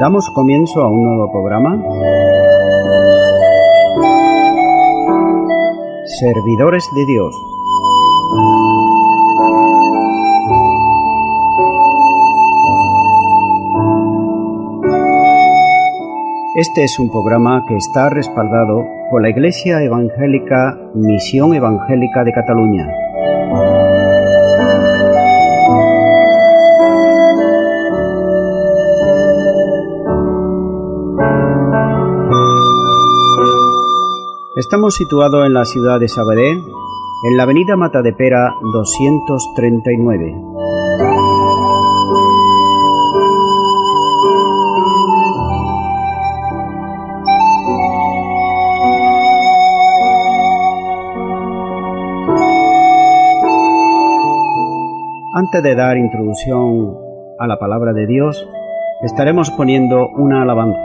Damos comienzo a un nuevo programa. Servidores de Dios. Este es un programa que está respaldado por la Iglesia Evangélica Misión Evangélica de Cataluña. Estamos situados en la ciudad de Sabadell, en la avenida Matadepera 239. Antes de dar introducción a la palabra de Dios, estaremos poniendo una alabanza.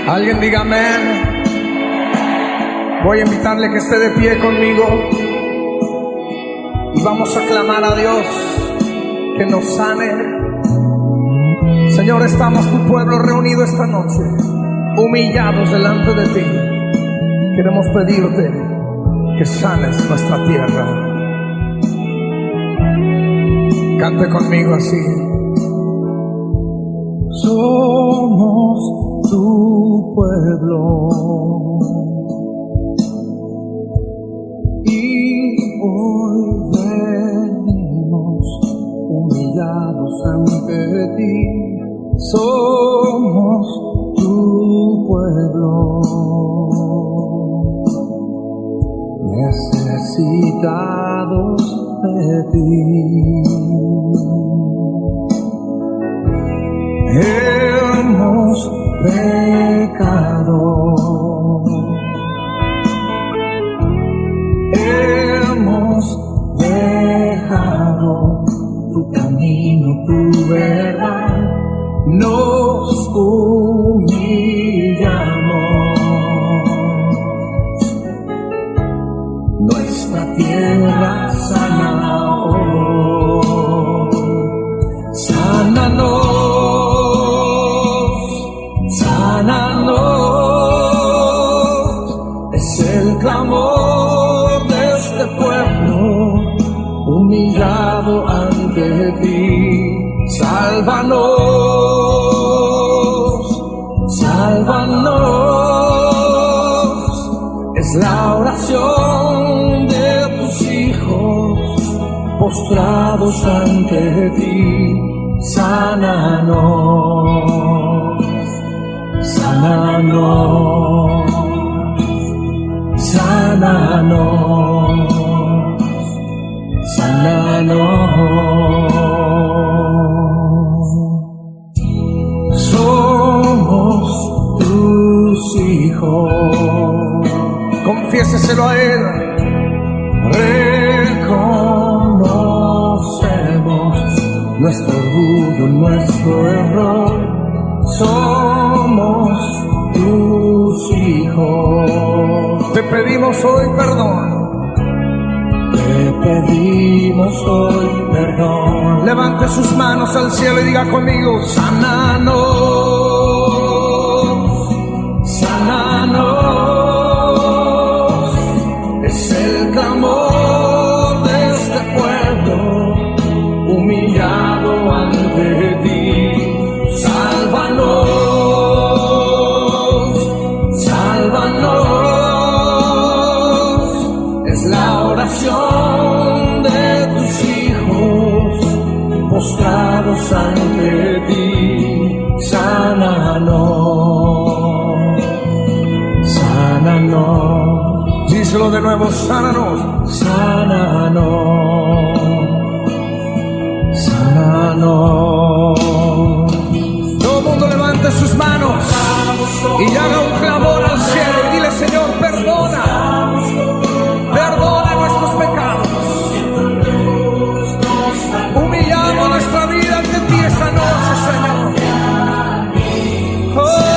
Alguien diga amén. Voy a invitarle que esté de pie conmigo y vamos a clamar a Dios que nos sane. Señor, estamos tu pueblo reunido esta noche, humillados delante de ti. Queremos pedirte que sanes nuestra tierra. Cante conmigo así. Somos tu pueblo y hoy venimos humillados ante ti. Somos tu pueblo, necesitados de ti. Hemos pecado, hemos dejado tu camino, tu verdad. Nos humillamos, nuestra tierra sana hoy. Sánanos, sánanos, es el clamor de este pueblo humillado ante ti. Sálvanos, sálvanos, es la oración de tus hijos postrados ante ti. Sánanos, sánanos, sánanos, sánanos. Somos tus hijos, confiéseselo a Él. Reconocemos nuestro orgullo, nuestro error. Somos tus hijos. Te pedimos hoy perdón. Te pedimos hoy perdón. Levante sus manos al cielo y diga conmigo: sánanos, sánanos, es el clamor de este pueblo humillado ante ti. Sálvanos, sálvanos, es la oración de tus hijos postrados ante ti. Sánanos, sánanos. Díselo de nuevo: sánanos, sánanos, sánanos. Todo el mundo levante sus manos y haga un clamor al cielo y dile: Señor, perdona, perdona nuestros pecados. Humillamos nuestra vida ante ti esta noche, Señor. Oh.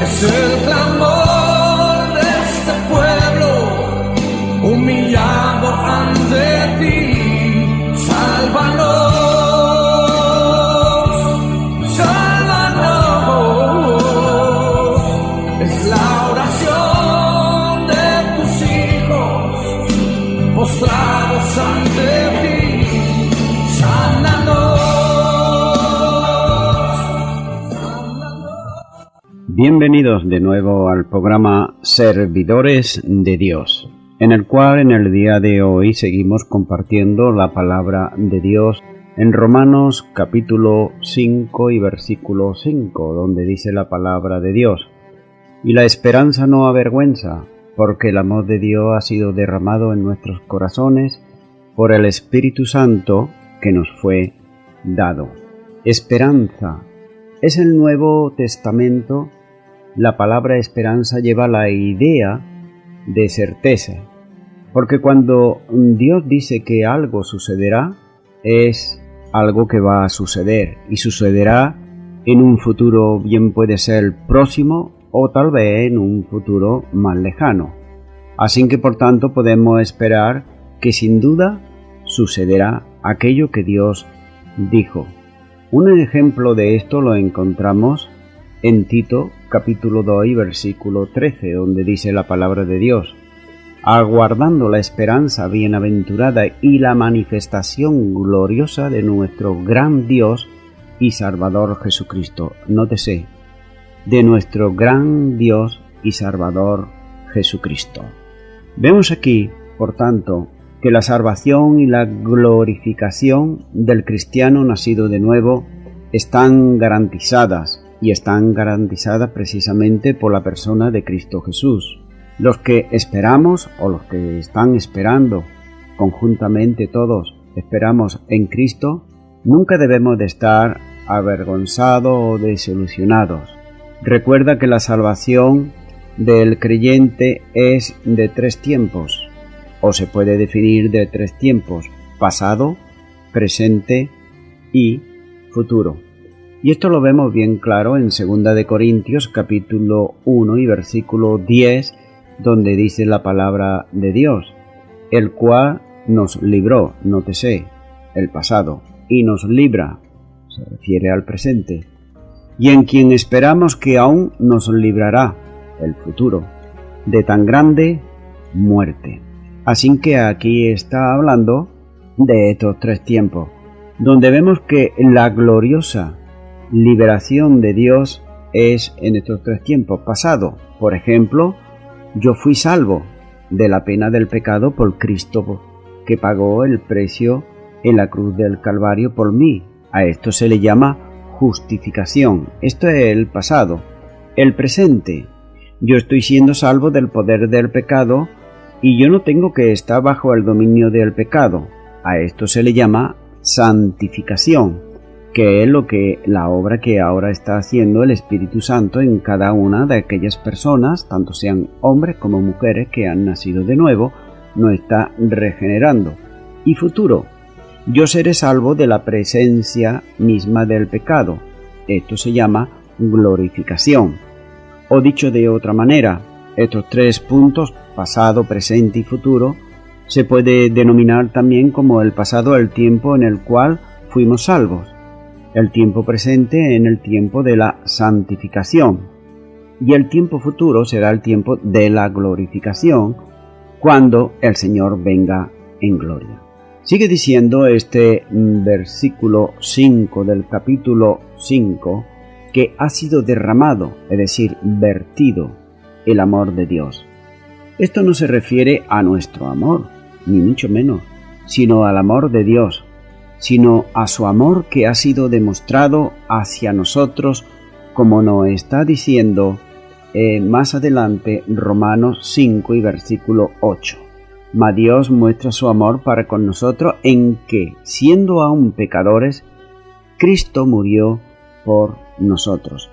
Es el clamor de este pueblo humillado ante ti. Sálvanos, sálvanos. Es la oración de tus hijos postrados ante ti. Sánanos. Bienvenidos de nuevo al programa Servidores de Dios, en el cual en el día de hoy seguimos compartiendo la palabra de Dios en Romanos capítulo 5 y versículo 5, donde dice la palabra de Dios: y la esperanza no avergüenza, porque el amor de Dios ha sido derramado en nuestros corazones por el Espíritu Santo que nos fue dado. Esperanza. Es el Nuevo Testamento. La palabra esperanza lleva la idea de certeza, porque cuando Dios dice que algo sucederá, es algo que va a suceder, y sucederá en un futuro, bien puede ser próximo o tal vez en un futuro más lejano. Así que por tanto podemos esperar que sin duda sucederá aquello que Dios dijo. Un ejemplo de esto lo encontramos en Tito capítulo 2 y versículo 13, donde dice la palabra de Dios: aguardando la esperanza bienaventurada y la manifestación gloriosa de nuestro gran Dios y Salvador Jesucristo. Nótese, de nuestro gran Dios y Salvador Jesucristo. Vemos aquí, por tanto, que la salvación y la glorificación del cristiano nacido de nuevo están garantizadas, y están garantizadas precisamente por la persona de Cristo Jesús. Los que esperamos, o los que están esperando, conjuntamente todos esperamos en Cristo, nunca debemos de estar avergonzados o desilusionados. Recuerda que la salvación del creyente es de 3 tiempos, o se puede definir de 3 tiempos: pasado, presente y futuro. Y esto lo vemos bien claro en 2 de Corintios capítulo 1 y versículo 10, donde dice la palabra de Dios: el cual nos libró, nótese, el pasado, y nos libra, se refiere al presente, y en quien esperamos que aún nos librará, el futuro, de tan grande muerte. Así que aquí está hablando de estos 3 tiempos, donde vemos que la gloriosa liberación de Dios es en estos 3 tiempos. Pasado, por ejemplo, yo fui salvo de la pena del pecado por Cristo, que pagó el precio en la cruz del Calvario por mí. A esto se le llama justificación. Esto es el pasado. El presente: yo estoy siendo salvo del poder del pecado y yo no tengo que estar bajo el dominio del pecado. A esto se le llama santificación, que es la obra que ahora está haciendo el Espíritu Santo en cada una de aquellas personas, tanto sean hombres como mujeres que han nacido de nuevo, nos está regenerando. Y futuro: yo seré salvo de la presencia misma del pecado. Esto se llama glorificación. O dicho de otra manera, estos 3 puntos, pasado, presente y futuro, se puede denominar también como el pasado, el tiempo en el cual fuimos salvos; el tiempo presente en el tiempo de la santificación, y el tiempo futuro será el tiempo de la glorificación, cuando el Señor venga en gloria. Sigue diciendo este versículo 5 del capítulo 5 que ha sido derramado, es decir, vertido, el amor de Dios. Esto no se refiere a nuestro amor, ni mucho menos, sino al amor de Dios, sino a su amor que ha sido demostrado hacia nosotros, como nos está diciendo más adelante Romanos 5 y versículo 8. Mas Dios muestra su amor para con nosotros en que, siendo aún pecadores, Cristo murió por nosotros.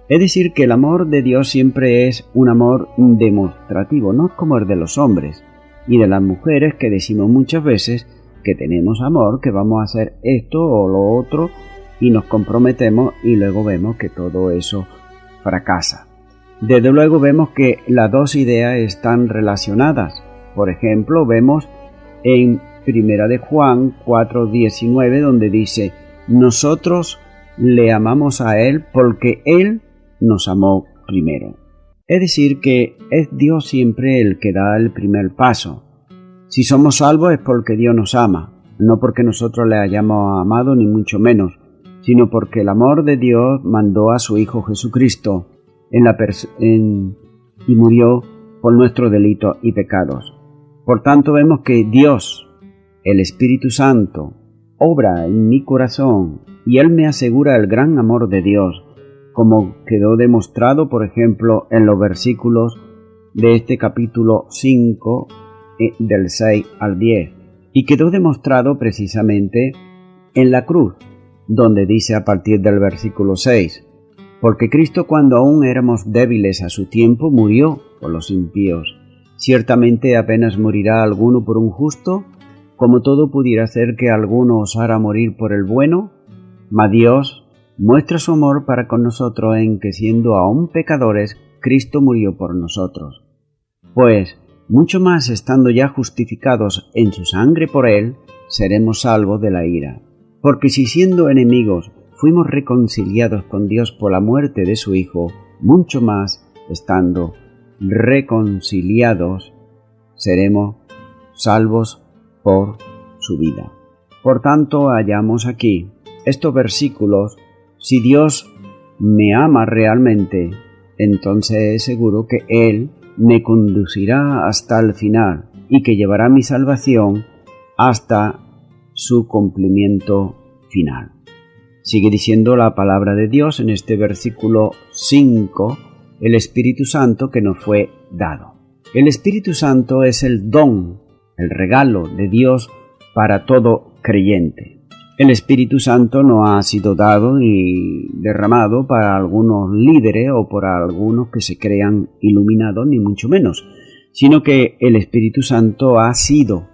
Es decir, que el amor de Dios siempre es un amor demostrativo, no como el de los hombres y de las mujeres, que decimos muchas veces que tenemos amor, que vamos a hacer esto o lo otro y nos comprometemos y luego vemos que todo eso fracasa. Desde luego vemos que las dos ideas están relacionadas. Por ejemplo, vemos en 1 de Juan 4:19 donde dice: nosotros le amamos a Él porque Él nos amó primero. Es decir, que es Dios siempre el que da el primer paso. Si somos salvos es porque Dios nos ama, no porque nosotros le hayamos amado ni mucho menos, sino porque el amor de Dios mandó a su Hijo Jesucristo y murió por nuestros delitos y pecados. Por tanto, vemos que Dios, el Espíritu Santo, obra en mi corazón y Él me asegura el gran amor de Dios, como quedó demostrado, por ejemplo, en los versículos de este capítulo 5, del 6 al 10, y quedó demostrado precisamente en la cruz, donde dice a partir del versículo 6, porque Cristo, cuando aún éramos débiles a su tiempo, murió por los impíos. Ciertamente apenas morirá alguno por un justo, como todo pudiera hacer que alguno osara morir por el bueno, mas Dios muestra su amor para con nosotros en que, siendo aún pecadores, Cristo murió por nosotros. Pues, mucho más estando ya justificados en su sangre por Él, seremos salvos de la ira. Porque si siendo enemigos fuimos reconciliados con Dios por la muerte de su Hijo, mucho más estando reconciliados seremos salvos por su vida. Por tanto, hallamos aquí estos versículos. Si Dios me ama realmente, entonces es seguro que Él me conducirá hasta el final y que llevará mi salvación hasta su cumplimiento final. Sigue diciendo la palabra de Dios en este versículo 5, el Espíritu Santo que nos fue dado. El Espíritu Santo es el don, el regalo de Dios para todo creyente. El Espíritu Santo no ha sido dado ni derramado para algunos líderes o por algunos que se crean iluminados, ni mucho menos, sino que el Espíritu Santo ha sido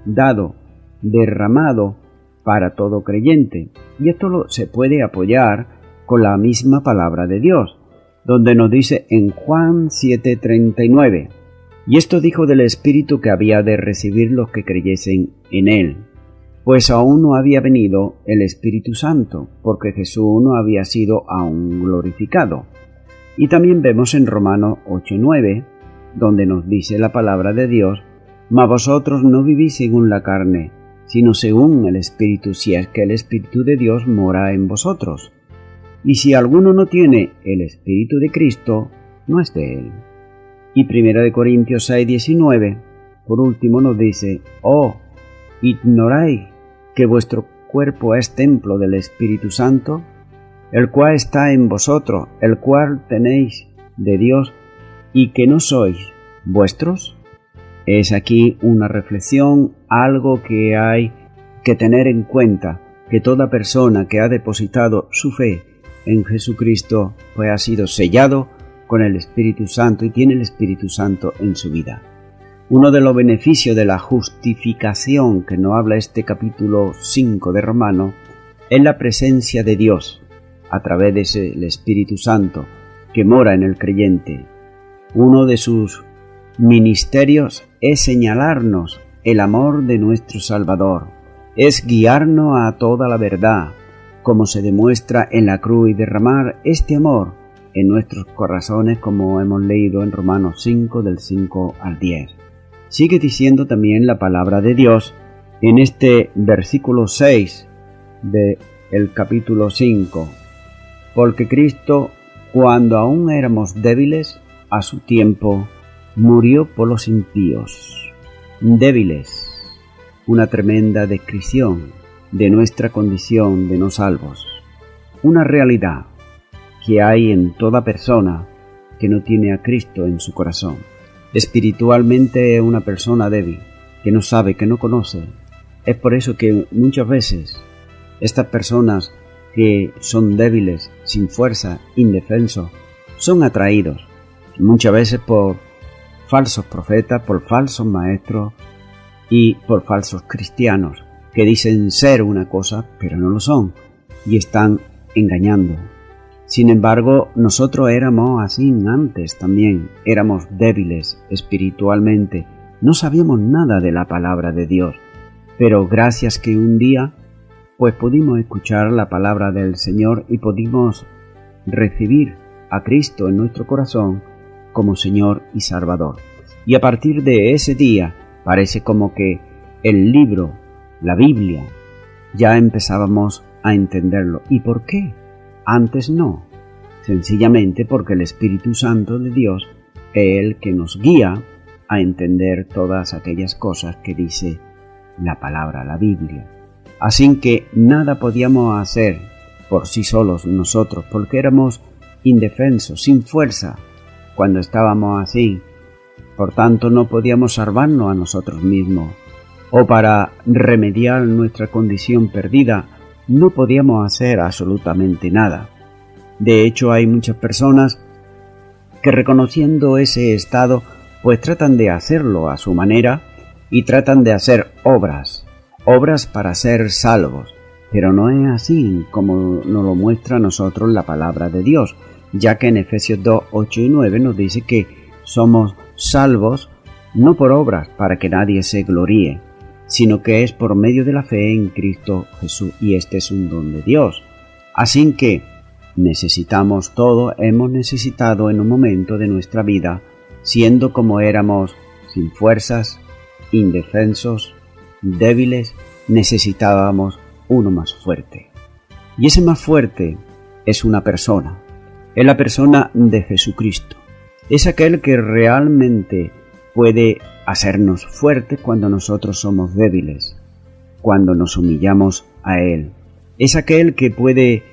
dado, derramado para todo creyente. Y esto se puede apoyar con la misma palabra de Dios, donde nos dice en Juan 7:39, y esto dijo del Espíritu que había de recibir los que creyesen en Él, pues aún no había venido el Espíritu Santo, porque Jesús no había sido aún glorificado. Y también vemos en Romanos 8:9, donde nos dice la palabra de Dios: mas vosotros no vivís según la carne, sino según el Espíritu, si es que el Espíritu de Dios mora en vosotros. Y si alguno no tiene el Espíritu de Cristo, no es de Él. Y 1 de Corintios 6:19, por último, nos dice: oh, ¿ignoráis que vuestro cuerpo es templo del Espíritu Santo, el cual está en vosotros, el cual tenéis de Dios, y que no sois vuestros? Es aquí una reflexión, algo que hay que tener en cuenta, que toda persona que ha depositado su fe en Jesucristo, pues ha sido sellado con el Espíritu Santo y tiene el Espíritu Santo en su vida. Uno de los beneficios de la justificación que nos habla este capítulo 5 de Romanos es la presencia de Dios a través del Espíritu Santo que mora en el creyente. Uno de sus ministerios es señalarnos el amor de nuestro Salvador, es guiarnos a toda la verdad, como se demuestra en la cruz, y derramar este amor en nuestros corazones, como hemos leído en Romanos 5, del 5 al 10. Sigue diciendo también la palabra de Dios en este versículo 6 del capítulo 5, porque Cristo, cuando aún éramos débiles, a su tiempo murió por los impíos. Débiles, una tremenda descripción de nuestra condición de no salvos, una realidad que hay en toda persona que no tiene a Cristo en su corazón. Espiritualmente es una persona débil, que no sabe, que no conoce. Es por eso que muchas veces estas personas que son débiles, sin fuerza, indefensos, son atraídos muchas veces por falsos profetas, por falsos maestros y por falsos cristianos que dicen ser una cosa, pero no lo son, y están engañando. Sin embargo, nosotros éramos así antes también, éramos débiles espiritualmente, no sabíamos nada de la palabra de Dios, pero gracias que un día pues pudimos escuchar la palabra del Señor y pudimos recibir a Cristo en nuestro corazón como Señor y Salvador. Y a partir de ese día parece como que el libro, la Biblia, ya empezábamos a entenderlo. ¿Y por qué? Antes no. Sencillamente porque el Espíritu Santo de Dios es el que nos guía a entender todas aquellas cosas que dice la palabra, la Biblia. Así que nada podíamos hacer por sí solos nosotros, porque éramos indefensos, sin fuerza, cuando estábamos así. Por tanto, no podíamos salvarnos a nosotros mismos, o para remediar nuestra condición perdida, no podíamos hacer absolutamente nada. De hecho, hay muchas personas que reconociendo ese estado, pues tratan de hacerlo a su manera y tratan de hacer obras para ser salvos. Pero no es así como nos lo muestra a nosotros la palabra de Dios, ya que en Efesios 2, 8 y 9 nos dice que somos salvos no por obras para que nadie se gloríe, sino que es por medio de la fe en Cristo Jesús, y este es un don de Dios. Así que necesitamos todo, hemos necesitado en un momento de nuestra vida, siendo como éramos, sin fuerzas, indefensos, débiles, necesitábamos uno más fuerte. Y ese más fuerte es una persona, es la persona de Jesucristo. Es aquel que realmente puede hacernos fuertes cuando nosotros somos débiles, cuando nos humillamos a Él. Es aquel que puede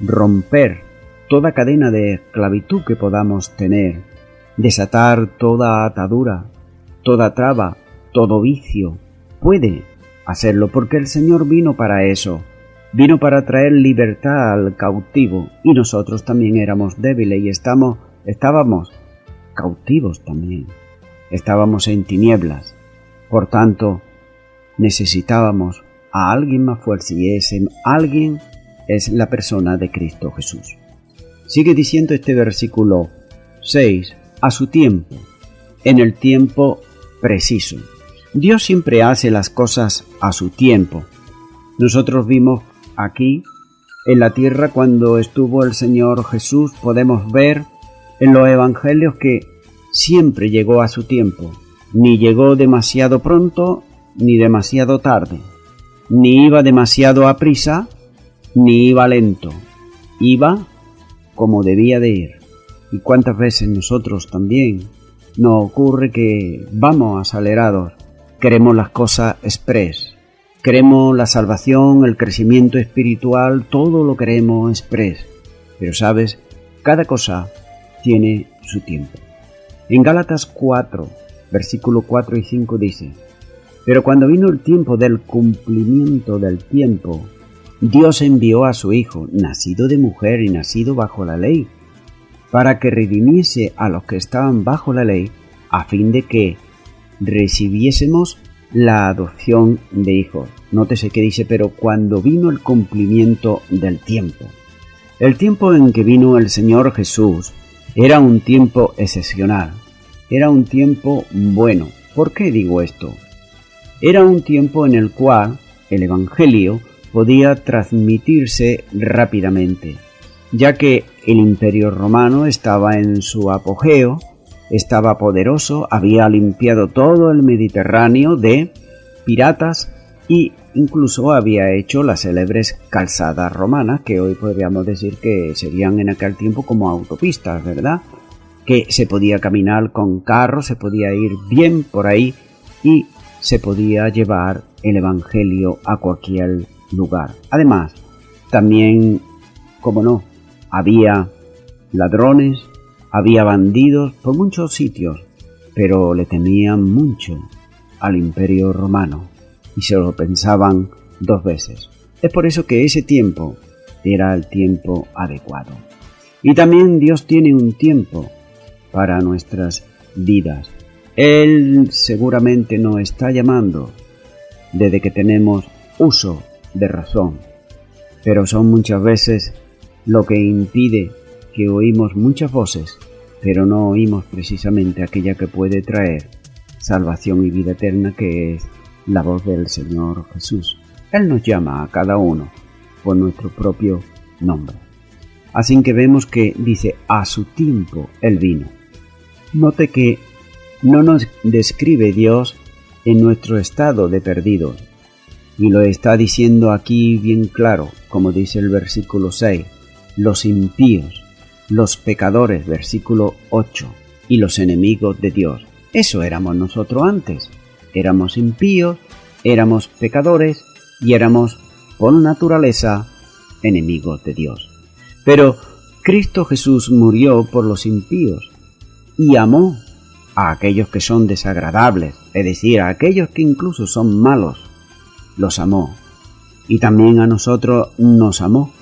romper toda cadena de esclavitud que podamos tener, desatar toda atadura, toda traba, todo vicio. Puede hacerlo porque el Señor vino para eso, vino para traer libertad al cautivo, y nosotros también éramos débiles y estábamos cautivos también, estábamos en tinieblas. Por tanto, necesitábamos a alguien más fuerte, y ese alguien es la persona de Cristo Jesús. Sigue diciendo este versículo 6, a su tiempo, en el tiempo preciso. Dios siempre hace las cosas a su tiempo. Nosotros vimos aquí en la tierra cuando estuvo el Señor Jesús, podemos ver en los evangelios que siempre llegó a su tiempo. Ni llegó demasiado pronto, ni demasiado tarde. Ni iba demasiado a prisa, ni iba lento. Iba como debía de ir. Y cuántas veces nosotros también nos ocurre que vamos acelerados. Queremos las cosas express, queremos la salvación, el crecimiento espiritual, todo lo queremos express. Pero sabes, cada cosa tiene su tiempo. En Gálatas 4, versículo 4 y 5 dice: pero cuando vino el tiempo del cumplimiento del tiempo, Dios envió a su Hijo, nacido de mujer y nacido bajo la ley, para que redimiese a los que estaban bajo la ley, a fin de que recibiésemos la adopción de hijos. Nótese que dice, pero cuando vino el cumplimiento del tiempo. El tiempo en que vino el Señor Jesús era un tiempo excepcional, era un tiempo bueno. ¿Por qué digo esto? Era un tiempo en el cual el Evangelio podía transmitirse rápidamente, ya que el Imperio Romano estaba en su apogeo, estaba poderoso, había limpiado todo el Mediterráneo de piratas e incluso había hecho las célebres calzadas romanas, que hoy podríamos decir que serían en aquel tiempo como autopistas, ¿verdad? Que se podía caminar con carros, se podía ir bien por ahí y se podía llevar el Evangelio a cualquier lugar. Además, también, como no, había ladrones, había bandidos por muchos sitios, pero le temían mucho al Imperio Romano y se lo pensaban dos veces. Es por eso que ese tiempo era el tiempo adecuado. Y también Dios tiene un tiempo para nuestras vidas. Él seguramente nos está llamando desde que tenemos uso de razón, pero son muchas veces lo que impide que oímos muchas voces, pero no oímos precisamente aquella que puede traer salvación y vida eterna, que es la voz del Señor Jesús. Él nos llama a cada uno por nuestro propio nombre. Así que vemos que dice, a su tiempo Él vino. Note que no nos describe Dios en nuestro estado de perdidos, y lo está diciendo aquí bien claro, como dice el versículo 6, los impíos, los pecadores, versículo 8, y los enemigos de Dios. Eso éramos nosotros antes. Éramos impíos, éramos pecadores y éramos, por naturaleza, enemigos de Dios. Pero Cristo Jesús murió por los impíos y amó a aquellos que son desagradables, es decir, a aquellos que incluso son malos. Los amó. Y también a nosotros nos amó,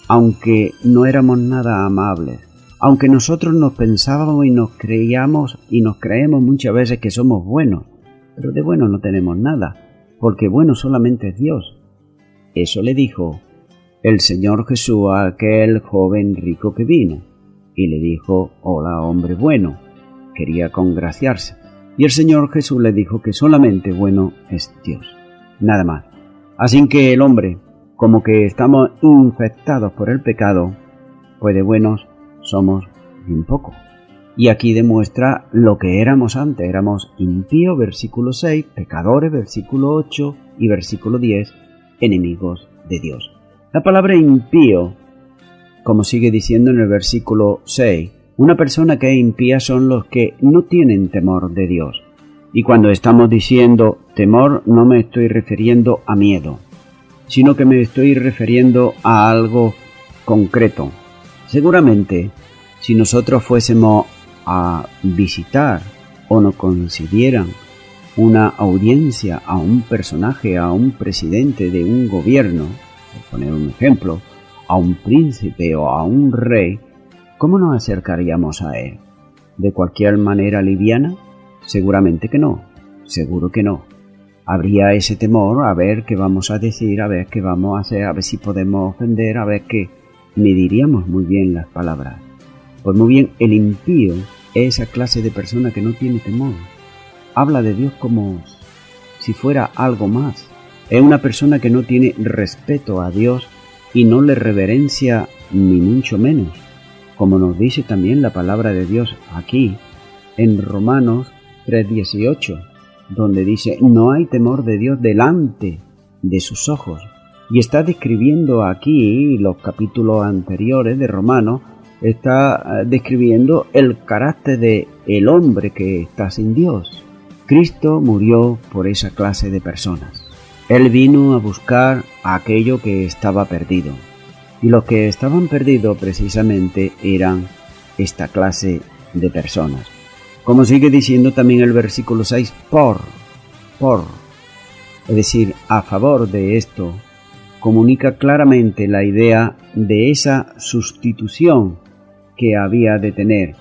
aunque no éramos nada amables. Aunque nosotros nos pensábamos y nos creíamos y nos creemos muchas veces que somos buenos, pero de bueno no tenemos nada, porque bueno solamente es Dios. Eso le dijo el Señor Jesús a aquel joven rico que vino, y le dijo, hola hombre bueno, quería congraciarse. Y el Señor Jesús le dijo que solamente bueno es Dios, nada más. Así que el hombre, como que estamos infectados por el pecado, pues de buenos somos bien poco. Y aquí demuestra lo que éramos antes. Éramos impíos, versículo 6, pecadores, versículo 8 y versículo 10, enemigos de Dios. La palabra impío, como sigue diciendo en el versículo 6, una persona que es impía son los que no tienen temor de Dios. Y cuando estamos diciendo temor, no me estoy refiriendo a miedo, sino que me estoy refiriendo a algo concreto. Seguramente, si nosotros fuésemos a visitar o nos concedieran una audiencia a un personaje, a un presidente de un gobierno, por poner un ejemplo, a un príncipe o a un rey, ¿cómo nos acercaríamos a él? ¿De cualquier manera liviana? Seguramente que no, seguro que no. Habría ese temor a ver qué vamos a decir, a ver qué vamos a hacer, a ver si podemos ofender, a ver qué. Mediríamos muy bien las palabras. Pues muy bien, el impío es esa clase de persona que no tiene temor. Habla de Dios como si fuera algo más. Es una persona que no tiene respeto a Dios y no le reverencia ni mucho menos, como nos dice también la palabra de Dios aquí en Romanos 3:18, donde dice, no hay temor de Dios delante de sus ojos. Y está describiendo aquí, los capítulos anteriores de Romanos, está describiendo el carácter de el hombre que está sin Dios. Cristo murió por esa clase de personas. Él vino a buscar a aquello que estaba perdido. Y los que estaban perdidos precisamente eran esta clase de personas. Como sigue diciendo también el versículo 6, por, es decir, a favor de esto, comunica claramente la idea de esa sustitución que había de tener.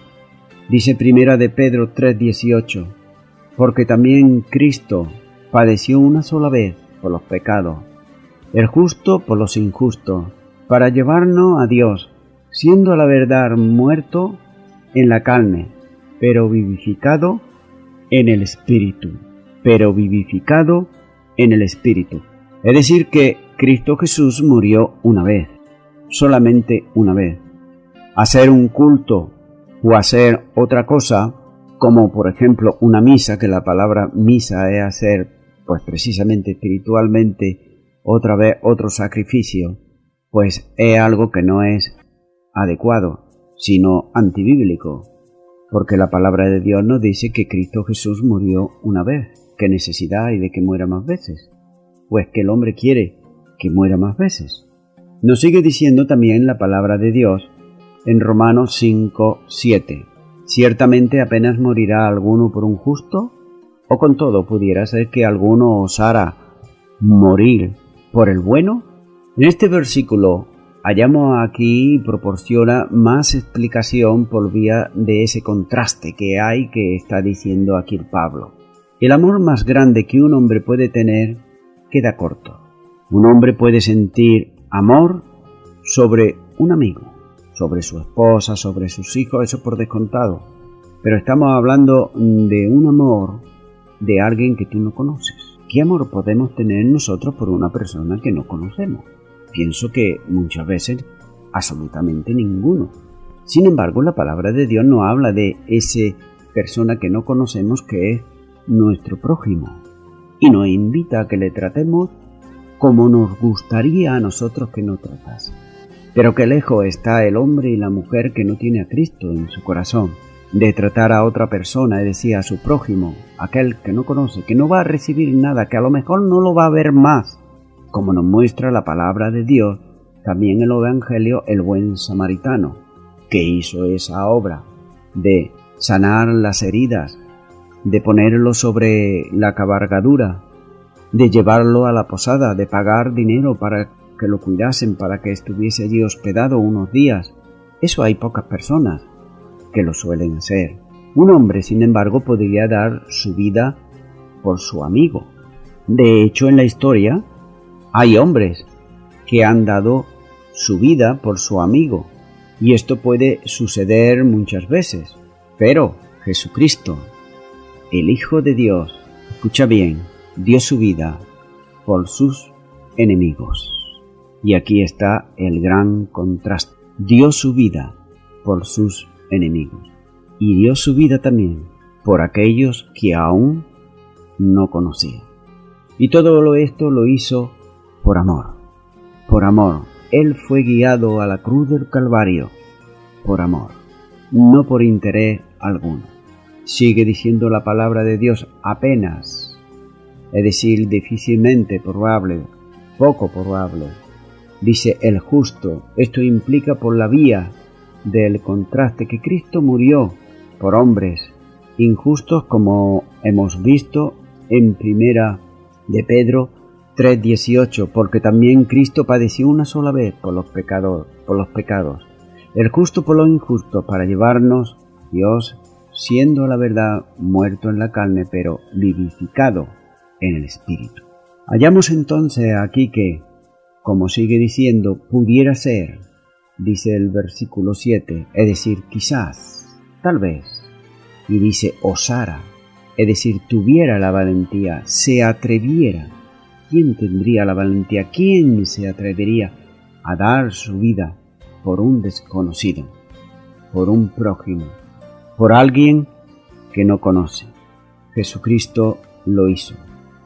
Dice primera de Pedro 3:18, porque también Cristo padeció una sola vez por los pecados, el justo por los injustos, para llevarnos a Dios, siendo a la verdad muerto en la carne, pero vivificado en el Espíritu. Es decir que Cristo Jesús murió una vez, solamente una vez. Hacer un culto o hacer otra cosa, como por ejemplo una misa, que la palabra misa es hacer, pues precisamente espiritualmente, otra vez otro sacrificio, pues es algo que no es adecuado, sino antibíblico, porque la palabra de Dios nos dice que Cristo Jesús murió una vez. ¿Qué necesidad hay de que muera más veces? Pues que el hombre quiere que muera más veces. Nos sigue diciendo también la palabra de Dios en Romanos 5:7. Ciertamente apenas morirá alguno por un justo, o con todo pudiera ser que alguno osara morir por el bueno. En este versículo hallamos aquí y proporciona más explicación por vía de ese contraste que hay que está diciendo aquí el Pablo. El amor más grande que un hombre puede tener queda corto. Un hombre puede sentir amor sobre un amigo. Sobre su esposa, sobre sus hijos, eso por descontado. Pero estamos hablando de un amor de alguien que tú no conoces. ¿Qué amor podemos tener nosotros por una persona que no conocemos? Pienso que muchas veces absolutamente ninguno. Sin embargo, la palabra de Dios no habla de esa persona que no conocemos, que es nuestro prójimo, y nos invita a que le tratemos como nos gustaría a nosotros que nos tratase. Pero qué lejos está el hombre y la mujer que no tiene a Cristo en su corazón, de tratar a otra persona, es decir, a su prójimo, aquel que no conoce, que no va a recibir nada, que a lo mejor no lo va a ver más, como nos muestra la palabra de Dios, también el Evangelio, el buen samaritano, que hizo esa obra de sanar las heridas, de ponerlo sobre la cabalgadura, de llevarlo a la posada, de pagar dinero para que lo cuidasen, para que estuviese allí hospedado unos días. Eso hay pocas personas que lo suelen hacer. Un hombre, sin embargo, podría dar su vida por su amigo. De hecho, en la historia hay hombres que han dado su vida por su amigo, y esto puede suceder muchas veces. Pero Jesucristo, el Hijo de Dios, escucha bien, dio su vida por sus enemigos. Y aquí está el gran contraste. Dio su vida por sus enemigos. Y dio su vida también por aquellos que aún no conocía. Y todo esto lo hizo por amor. Por amor. Él fue guiado a la cruz del Calvario por amor, no por interés alguno. Sigue diciendo la palabra de Dios: apenas, es decir, difícilmente probable, poco probable. Dice el justo. Esto implica por la vía del contraste que Cristo murió por hombres injustos, como hemos visto en primera de Pedro 3:18, porque también Cristo padeció una sola vez por los pecados, el justo por los injustos, para llevarnos a Dios, siendo la verdad muerto en la carne, pero vivificado en el Espíritu. Hallamos entonces aquí que, como sigue diciendo, pudiera ser, dice el versículo 7, es decir, quizás, tal vez, y dice osara, es decir, tuviera la valentía, se atreviera. ¿Quién tendría la valentía? ¿Quién se atrevería a dar su vida por un desconocido, por un prójimo, por alguien que no conoce? Jesucristo lo hizo.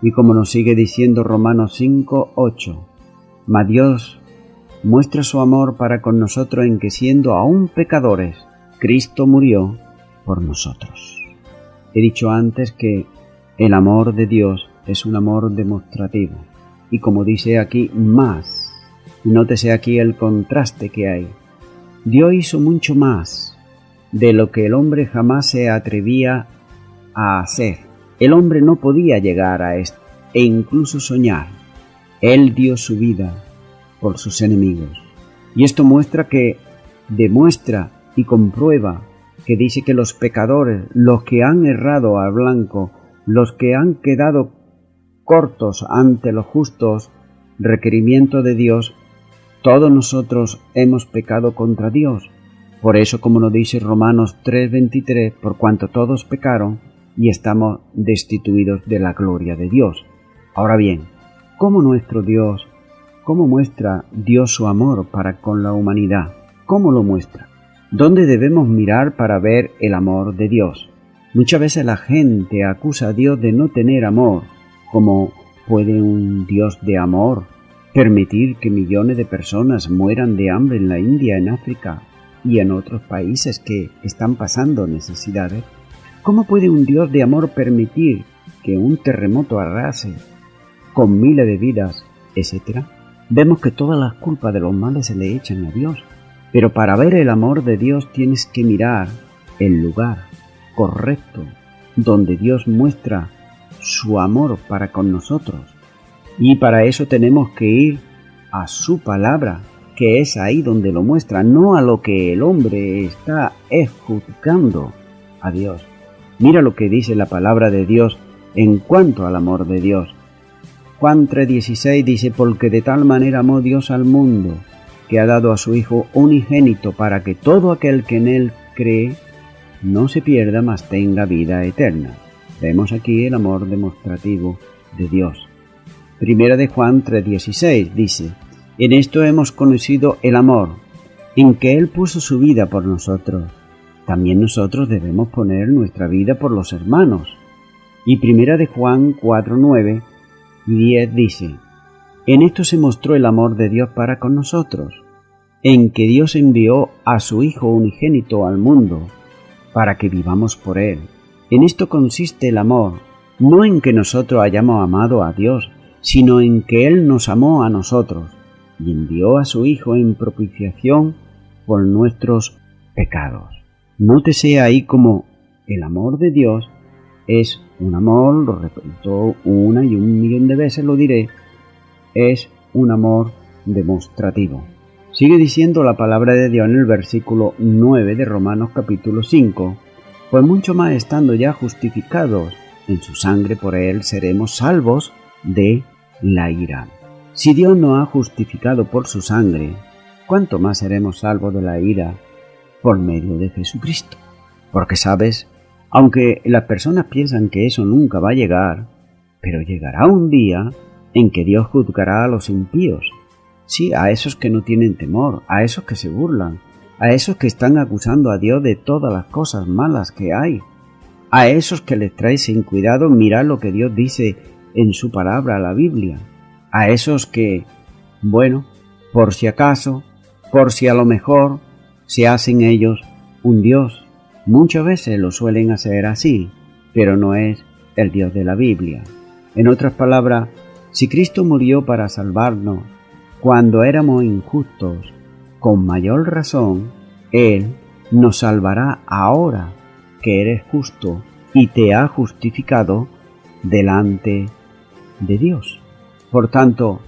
Y como nos sigue diciendo Romanos 5:8, mas Dios muestra su amor para con nosotros en que, siendo aún pecadores, Cristo murió por nosotros. He dicho antes que el amor de Dios es un amor demostrativo. Y como dice aquí, más. Nótese aquí el contraste que hay. Dios hizo mucho más de lo que el hombre jamás se atrevía a hacer. El hombre no podía llegar a esto, e incluso soñar. Él dio su vida por sus enemigos. Y esto demuestra y comprueba que dice que los pecadores, los que han errado al blanco, los que han quedado cortos ante los justos requerimientos de Dios, todos nosotros hemos pecado contra Dios. Por eso, como nos dice Romanos 3:23, por cuanto todos pecaron y estamos destituidos de la gloria de Dios. Ahora bien, ¿cómo muestra Dios su amor para con la humanidad? ¿Cómo lo muestra? ¿Dónde debemos mirar para ver el amor de Dios? Muchas veces la gente acusa a Dios de no tener amor. ¿Cómo puede un Dios de amor permitir que millones de personas mueran de hambre en la India, en África y en otros países que están pasando necesidades? ¿Cómo puede un Dios de amor permitir que un terremoto arrase con miles de vidas, etcétera? Vemos que todas las culpas de los males se le echan a Dios. Pero para ver el amor de Dios tienes que mirar el lugar correcto donde Dios muestra su amor para con nosotros. Y para eso tenemos que ir a su palabra, que es ahí donde lo muestra, no a lo que el hombre está juzgando a Dios. Mira lo que dice la palabra de Dios en cuanto al amor de Dios. Juan 3:16 dice: porque de tal manera amó Dios al mundo, que ha dado a su Hijo unigénito para que todo aquel que en Él cree no se pierda, mas tenga vida eterna. Vemos aquí el amor demostrativo de Dios. Primera de Juan 3:16 dice: en esto hemos conocido el amor, en que Él puso su vida por nosotros. También nosotros debemos poner nuestra vida por los hermanos. Y Primera de Juan 4:9 y 10 dice: en esto se mostró el amor de Dios para con nosotros, en que Dios envió a su Hijo unigénito al mundo, para que vivamos por Él. En esto consiste el amor, no en que nosotros hayamos amado a Dios, sino en que Él nos amó a nosotros, y envió a su Hijo en propiciación por nuestros pecados. Nótese ahí como el amor de Dios es un amor, lo repito una y un millón de veces lo diré, es un amor demostrativo. Sigue diciendo la palabra de Dios en el versículo 9 de Romanos capítulo 5, pues mucho más estando ya justificados en su sangre, por Él seremos salvos de la ira. Si Dios nos ha justificado por su sangre, ¿cuánto más seremos salvos de la ira por medio de Jesucristo? Porque sabes, aunque las personas piensan que eso nunca va a llegar, pero llegará un día en que Dios juzgará a los impíos. Sí, a esos que no tienen temor, a esos que se burlan, a esos que están acusando a Dios de todas las cosas malas que hay, a esos que les trae sin cuidado mirar lo que Dios dice en su palabra, la Biblia, a esos que, bueno, por si acaso, por si a lo mejor, se hacen ellos un Dios. Muchas veces lo suelen hacer así, pero no es el Dios de la Biblia. En otras palabras, si Cristo murió para salvarnos cuando éramos injustos, con mayor razón, Él nos salvará ahora que eres justo y te ha justificado delante de Dios. Por tanto,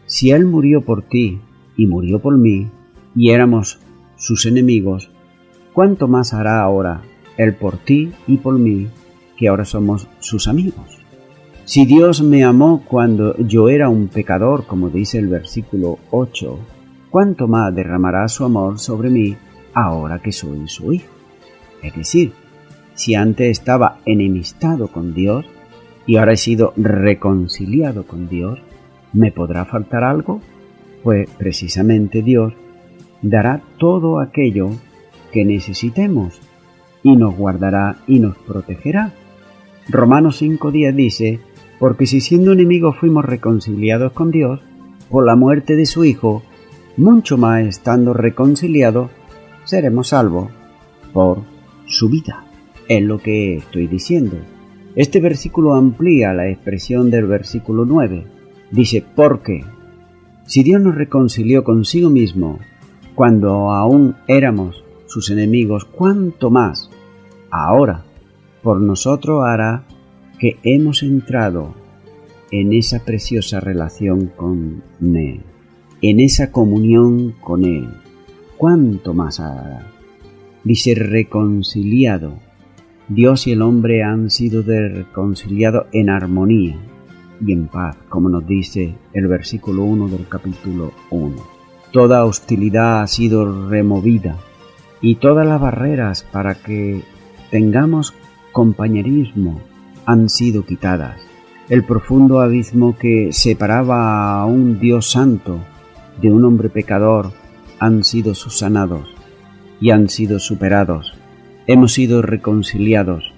si Él murió por ti y murió por mí, y éramos sus enemigos, ¿cuánto más hará ahora Él por ti y por mí, que ahora somos sus amigos? Si Dios me amó cuando yo era un pecador, como dice el versículo 8, ¿cuánto más derramará su amor sobre mí ahora que soy su hijo? Es decir, si antes estaba enemistado con Dios y ahora he sido reconciliado con Dios, ¿me podrá faltar algo? Pues precisamente Dios dará todo aquello que necesitemos y nos guardará y nos protegerá. Romanos 5:10 dice: porque si siendo enemigos fuimos reconciliados con Dios por la muerte de su Hijo, mucho más estando reconciliados seremos salvos por su vida. Es lo que estoy diciendo. Este versículo amplía la expresión del versículo 9. Dice: porque si Dios nos reconcilió consigo mismo cuando aún éramos sus enemigos, ¿cuánto más ahora por nosotros hará que hemos entrado en esa preciosa relación con Él, en esa comunión con Él? ¿Cuánto más hará? Dice reconciliado. Dios y el hombre han sido reconciliados en armonía y en paz, como nos dice el versículo 1 del capítulo 1. Toda hostilidad ha sido removida y todas las barreras para que tengamos compañerismo han sido quitadas. El profundo abismo que separaba a un Dios santo de un hombre pecador han sido subsanados y han sido superados. Hemos sido reconciliados,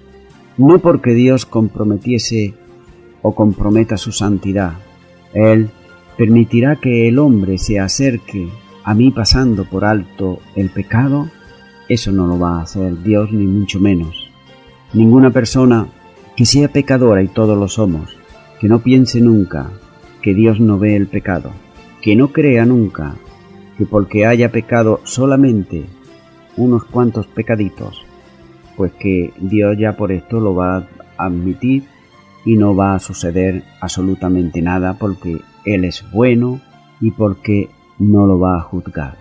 no porque Dios comprometiese o comprometa su santidad. Él permitirá que el hombre se acerque a mí pasando por alto el pecado. Eso no lo va a hacer Dios, ni mucho menos. Ninguna persona que sea pecadora, y todos lo somos, que no piense nunca que Dios no ve el pecado, que no crea nunca que porque haya pecado solamente unos cuantos pecaditos, pues que Dios ya por esto lo va a admitir y no va a suceder absolutamente nada, porque Él es bueno y porque no lo va a juzgar.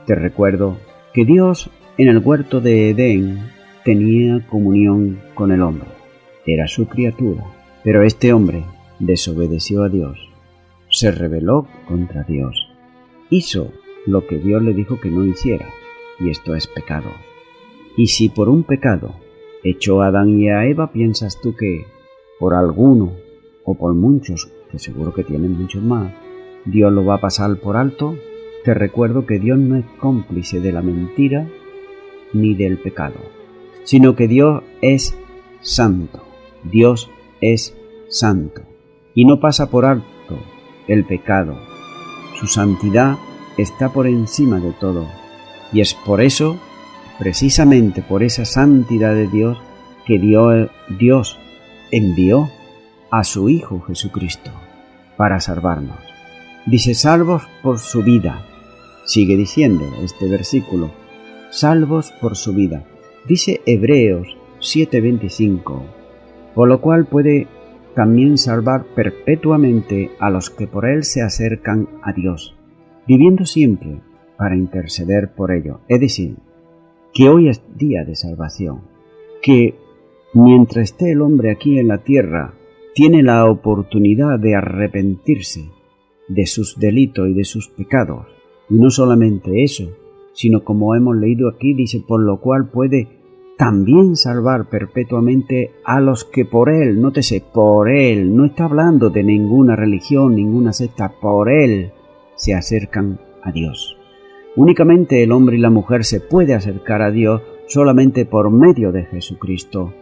Te recuerdo que Dios en el huerto de Edén tenía comunión con el hombre. Era su criatura, pero este hombre desobedeció a Dios, se rebeló contra Dios, hizo lo que Dios le dijo que no hiciera, y esto es pecado. Y si por un pecado echó a Adán y a Eva, ¿piensas tú que por alguno o por muchos, que seguro que tienen muchos más, Dios lo va a pasar por alto? Te recuerdo que Dios no es cómplice de la mentira ni del pecado, sino que Dios es santo. Dios es santo y no pasa por alto el pecado. Su santidad está por encima de todo, y es por eso, precisamente por esa santidad de Dios, que Dios envió a su Hijo Jesucristo para salvarnos. Dice, salvos por su vida. Sigue diciendo este versículo, salvos por su vida. Dice Hebreos 7:25, por lo cual puede también salvar perpetuamente a los que por él se acercan a Dios, viviendo siempre para interceder por ellos. Es decir, que hoy es día de salvación, que mientras esté el hombre aquí en la tierra, tiene la oportunidad de arrepentirse de sus delitos y de sus pecados. Y no solamente eso, sino como hemos leído aquí, dice, por lo cual puede también salvar perpetuamente a los que por él, nótese, por él, no está hablando de ninguna religión, ninguna secta, por él se acercan a Dios. Únicamente el hombre y la mujer se puede acercar a Dios solamente por medio de Jesucristo.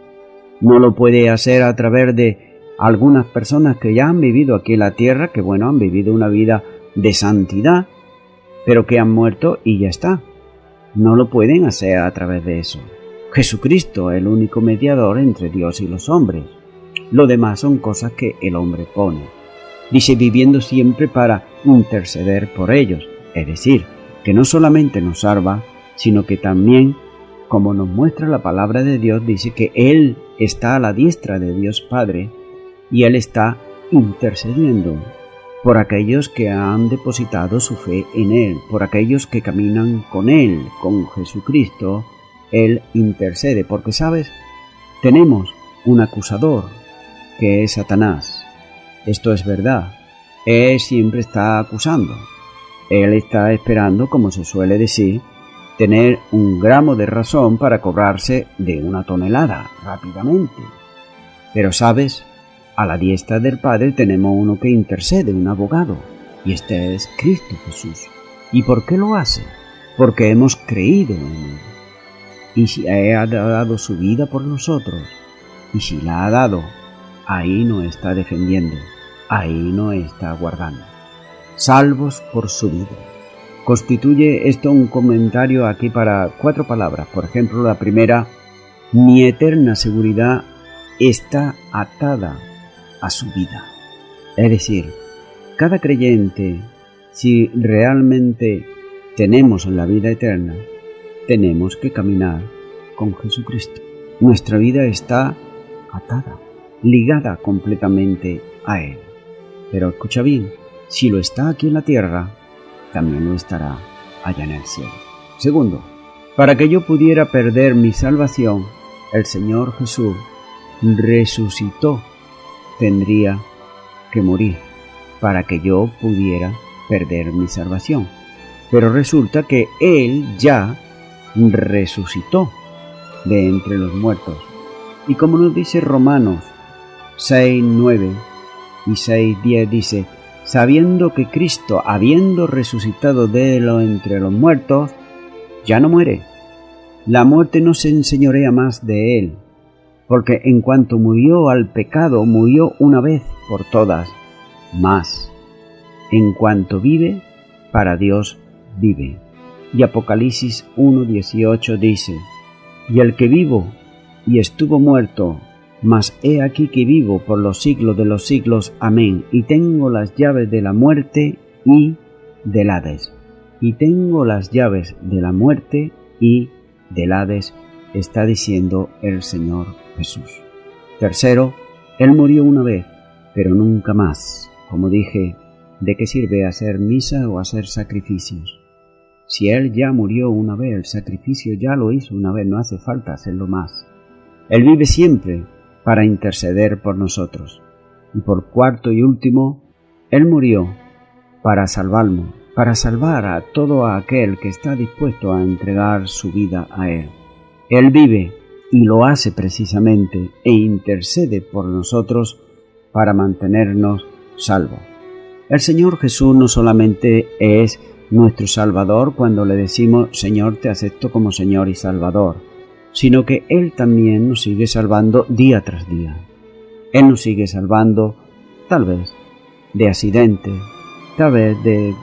No lo puede hacer a través de algunas personas que ya han vivido aquí en la tierra, que bueno, han vivido una vida de santidad, pero que han muerto y ya está. No lo pueden hacer a través de eso. Jesucristo es el único mediador entre Dios y los hombres. Lo demás son cosas que el hombre pone. Dice, viviendo siempre para interceder por ellos. Es decir, que no solamente nos salva, sino que también, como nos muestra la palabra de Dios, dice que Él está a la diestra de Dios Padre y Él está intercediendo por aquellos que han depositado su fe en Él, por aquellos que caminan con Él, con Jesucristo. Él intercede, porque, ¿sabes? Tenemos un acusador, que es Satanás. Esto es verdad. Él siempre está acusando. Él está esperando, como se suele decir, tener un gramo de razón para cobrarse de una tonelada rápidamente. Pero, ¿sabes? A la diestra del Padre tenemos uno que intercede, un abogado, y este es Cristo Jesús. ¿Y por qué lo hace? Porque hemos creído en Él. Y si ha dado su vida por nosotros, y si la ha dado, ahí no está defendiendo, ahí no está guardando. Salvos por su vida. Constituye esto un comentario aquí para 4 palabras. Por ejemplo, la primera, mi eterna seguridad está atada a su vida. Es decir, cada creyente, si realmente tenemos la vida eterna, tenemos que caminar con Jesucristo. Nuestra vida está atada, ligada completamente a Él. Pero escucha bien, si lo está aquí en la tierra, también lo estará allá en el cielo. Segundo, para que yo pudiera perder mi salvación, el Señor Jesús resucitó. Tendría que morir para que yo pudiera perder mi salvación. Pero resulta que Él ya resucitó de entre los muertos. Y como nos dice Romanos 6:9 y 6:10, dice, sabiendo que Cristo, habiendo resucitado de entre los muertos, ya no muere. La muerte no se enseñorea más de Él, porque en cuanto murió al pecado, murió una vez por todas, mas en cuanto vive, para Dios vive. Y Apocalipsis 1:18 dice, y el que vivo y estuvo muerto, mas he aquí que vivo por los siglos de los siglos. Amén. Y tengo las llaves de la muerte y del Hades. Y tengo las llaves de la muerte y del Hades, está diciendo el Señor Jesús. Tercero, Él murió una vez, pero nunca más. Como dije, ¿de qué sirve hacer misa o hacer sacrificios? Si Él ya murió una vez, el sacrificio ya lo hizo una vez, no hace falta hacerlo más. Él vive siempre para interceder por nosotros. Y por cuarto y último, Él murió para salvarnos, para salvar a todo aquel que está dispuesto a entregar su vida a Él. Él vive y lo hace precisamente e intercede por nosotros para mantenernos salvos. El Señor Jesús no solamente es nuestro Salvador cuando le decimos Señor, te acepto como Señor y Salvador, sino que Él también nos sigue salvando día tras día. Él nos sigue salvando tal vez de accidentes, tal vez de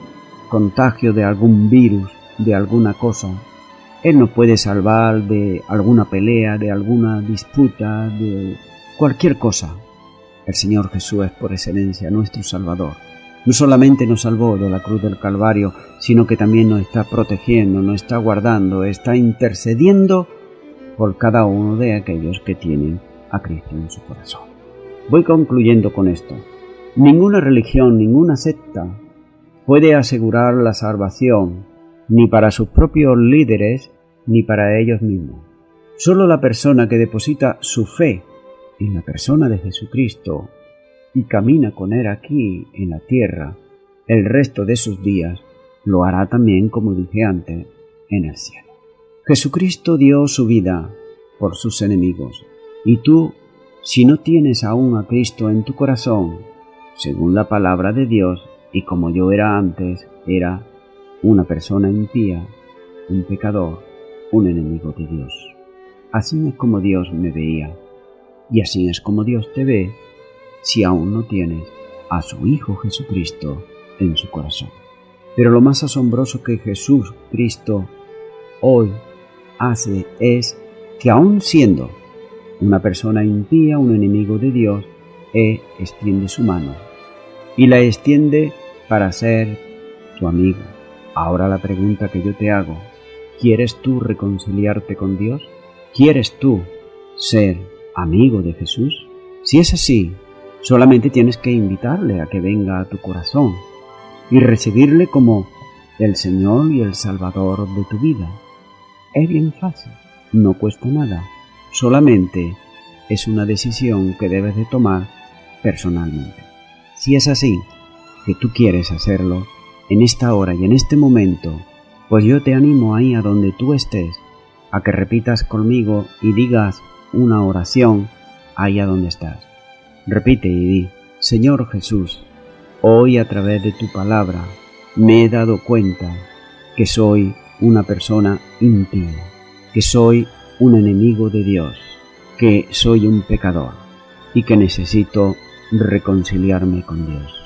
contagio de algún virus, de alguna cosa. Él nos puede salvar de alguna pelea, de alguna disputa, de cualquier cosa. El Señor Jesús es por excelencia nuestro Salvador. No solamente nos salvó de la cruz del Calvario, sino que también nos está protegiendo, nos está guardando, está intercediendo por cada uno de aquellos que tienen a Cristo en su corazón. Voy concluyendo con esto. Ninguna religión, ninguna secta puede asegurar la salvación, ni para sus propios líderes, ni para ellos mismos. Solo la persona que deposita su fe en la persona de Jesucristo y camina con Él aquí en la tierra el resto de sus días, lo hará también, como dije antes, en el cielo. Jesucristo dio su vida por sus enemigos, y tú, si no tienes aún a Cristo en tu corazón, según la palabra de Dios, y como yo era antes, era una persona impía, un pecador, un enemigo de Dios. Así es como Dios me veía, y así es como Dios te ve si aún no tienes a su Hijo Jesucristo en su corazón. Pero lo más asombroso que Jesús Cristo hoy hace es que aún siendo una persona impía, un enemigo de Dios, Él extiende su mano y la extiende para ser tu amigo. Ahora la pregunta que yo te hago, ¿quieres tú reconciliarte con Dios? ¿Quieres tú ser amigo de Jesús? Si es así, solamente tienes que invitarle a que venga a tu corazón y recibirle como el Señor y el Salvador de tu vida. Es bien fácil, no cuesta nada, solamente es una decisión que debes de tomar personalmente. Si es así, que tú quieres hacerlo, en esta hora y en este momento, pues yo te animo ahí a donde tú estés, a que repitas conmigo y digas una oración ahí a donde estás. Repite y di, Señor Jesús, hoy a través de tu palabra me he dado cuenta que soy una persona impía, que soy un enemigo de Dios, que soy un pecador y que necesito reconciliarme con Dios.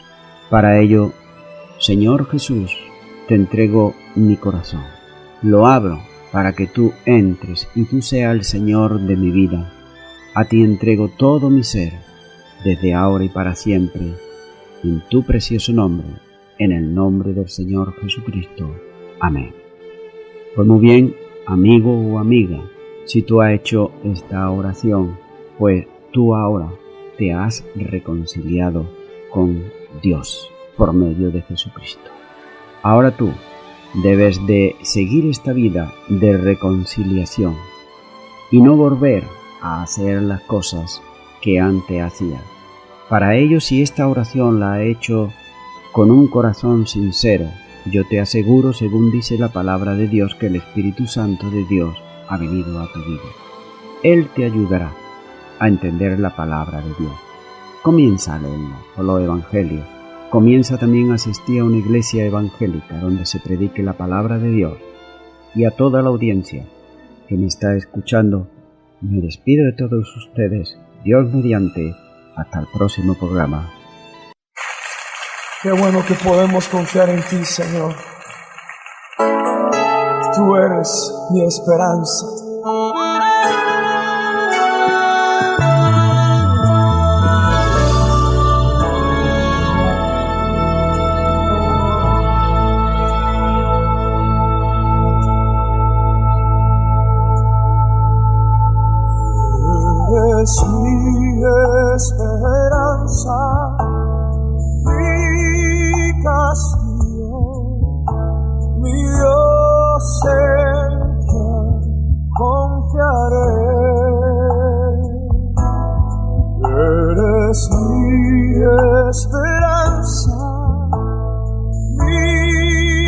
Para ello, Señor Jesús, te entrego mi corazón. Lo abro para que tú entres y tú seas el Señor de mi vida. A ti entrego todo mi ser, desde ahora y para siempre, en tu precioso nombre, en el nombre del Señor Jesucristo. Amén. Pues muy bien, amigo o amiga, si tú has hecho esta oración, pues tú ahora te has reconciliado con Dios por medio de Jesucristo. Ahora tú debes de seguir esta vida de reconciliación y no volver a hacer las cosas que antes hacía. Para ello, si esta oración la ha hecho con un corazón sincero, yo te aseguro, según dice la palabra de Dios, que el Espíritu Santo de Dios ha venido a tu vida. Él te ayudará a entender la palabra de Dios. Comienza a leerlo por los evangelios. Comienza también a asistir a una iglesia evangélica donde se predique la palabra de Dios. Y a toda la audiencia que me está escuchando, me despido de todos ustedes, Dios mediante, hasta el próximo programa. Qué bueno que podemos confiar en ti, Señor. Tú eres mi esperanza. Eres mi esperanza, mi castillo, mi Dios en quien confiaré. Eres mi esperanza, mi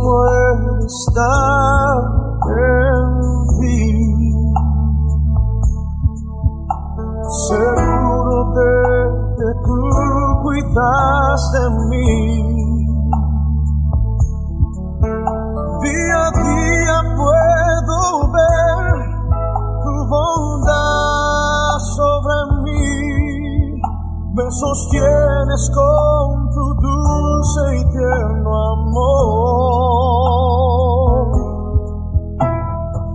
puede estar en ti. Seguro de que tú cuidas de mí. Día a día puedo ver tu bondad sobre mí. Me sostienes con tu dulce y tierno amor.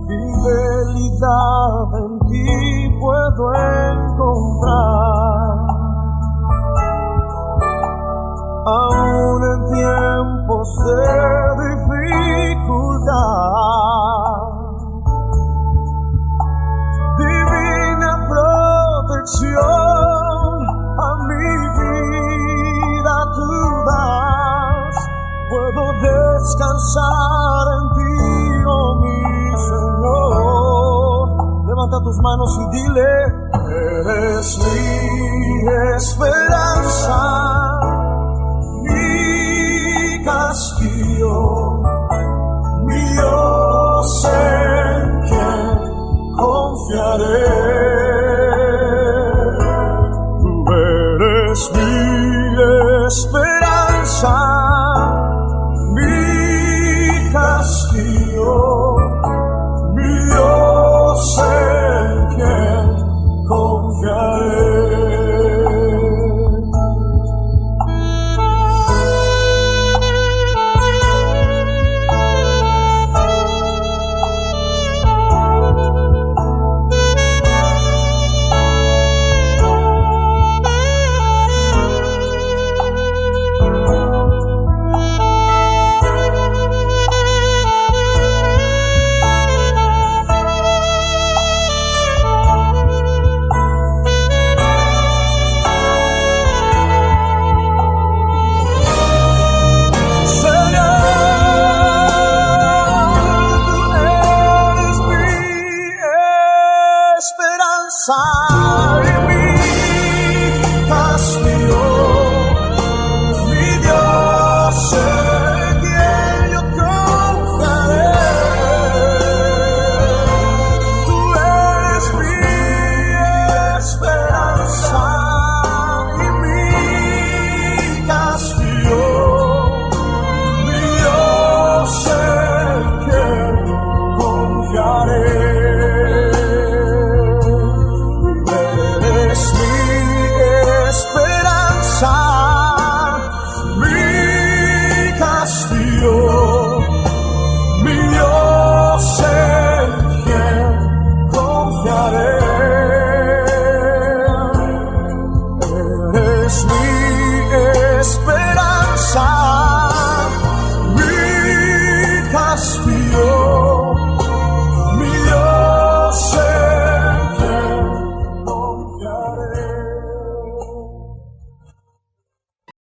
Fidelidad en ti puedo encontrar, aún en tiempos de dificultad. Divina protección a mi vida tú das. Puedo descansar en ti, oh mi Señor. Levanta tus manos y dile: eres mi esperanza.